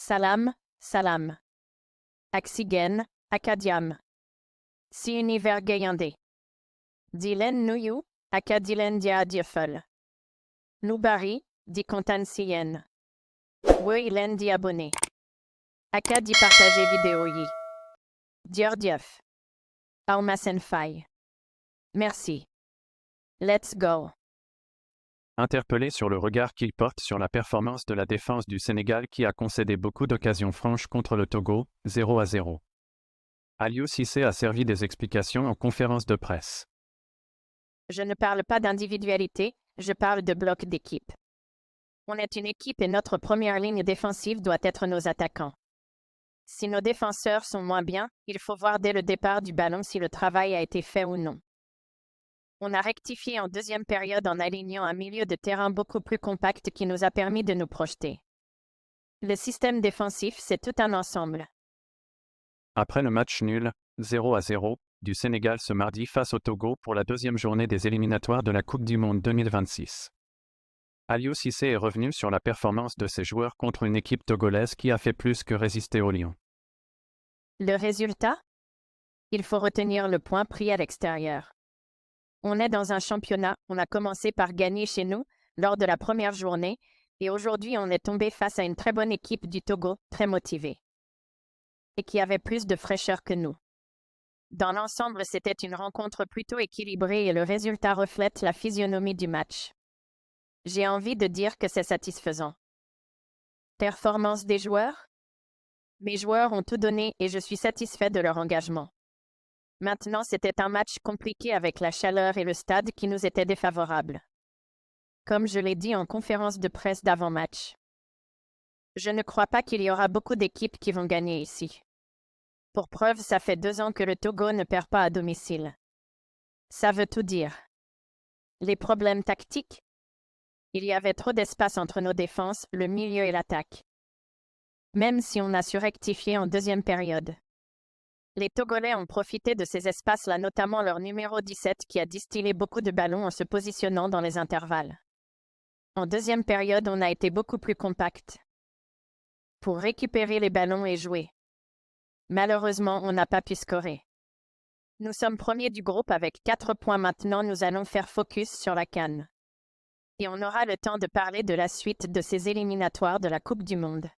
Salam, salam. Oxygène, Akadiam. Si univers gayandé. Dilen nuyu, Akadilen dia diafol. Noubari, di kontan sien. Ilen di abonné. Akadi partager vidéo yi. Dior diaf. Aumasen fay. Merci. Let's go. Interpellé sur le regard qu'il porte sur la performance de la défense du Sénégal qui a concédé beaucoup d'occasions franches contre le Togo, 0-0. Aliou Cissé a servi des explications en conférence de presse. Je ne parle pas d'individualité, je parle de bloc d'équipe. On est une équipe et notre première ligne défensive doit être nos attaquants. Si nos défenseurs sont moins bien, il faut voir dès le départ du ballon si le travail a été fait ou non. On a rectifié en deuxième période en alignant un milieu de terrain beaucoup plus compact qui nous a permis de nous projeter. Le système défensif, c'est tout un ensemble. Après le match nul, 0-0, du Sénégal ce mardi face au Togo pour la deuxième journée des éliminatoires de la Coupe du Monde 2026. Aliou Cissé est revenu sur la performance de ses joueurs contre une équipe togolaise qui a fait plus que résister aux Lions. Le résultat? Il faut retenir le point pris à l'extérieur. On est dans un championnat, on a commencé par gagner chez nous, lors de la première journée, et aujourd'hui on est tombé face à une très bonne équipe du Togo, très motivée. Et qui avait plus de fraîcheur que nous. Dans l'ensemble, c'était une rencontre plutôt équilibrée et le résultat reflète la physionomie du match. J'ai envie de dire que c'est satisfaisant. Performance des joueurs? Mes joueurs ont tout donné et je suis satisfait de leur engagement. Maintenant, c'était un match compliqué avec la chaleur et le stade qui nous étaient défavorables. Comme je l'ai dit en conférence de presse d'avant-match. Je ne crois pas qu'il y aura beaucoup d'équipes qui vont gagner ici. Pour preuve, ça fait 2 ans que le Togo ne perd pas à domicile. Ça veut tout dire. Les problèmes tactiques? Il y avait trop d'espace entre nos défenses, le milieu et l'attaque. Même si on a su rectifier en deuxième période. Les Togolais ont profité de ces espaces-là, notamment leur numéro 17 qui a distillé beaucoup de ballons en se positionnant dans les intervalles. En deuxième période, on a été beaucoup plus compact. Pour récupérer les ballons et jouer. Malheureusement, on n'a pas pu scorer. Nous sommes premiers du groupe avec 4 points maintenant, nous allons faire focus sur la CAN. Et on aura le temps de parler de la suite de ces éliminatoires de la Coupe du Monde.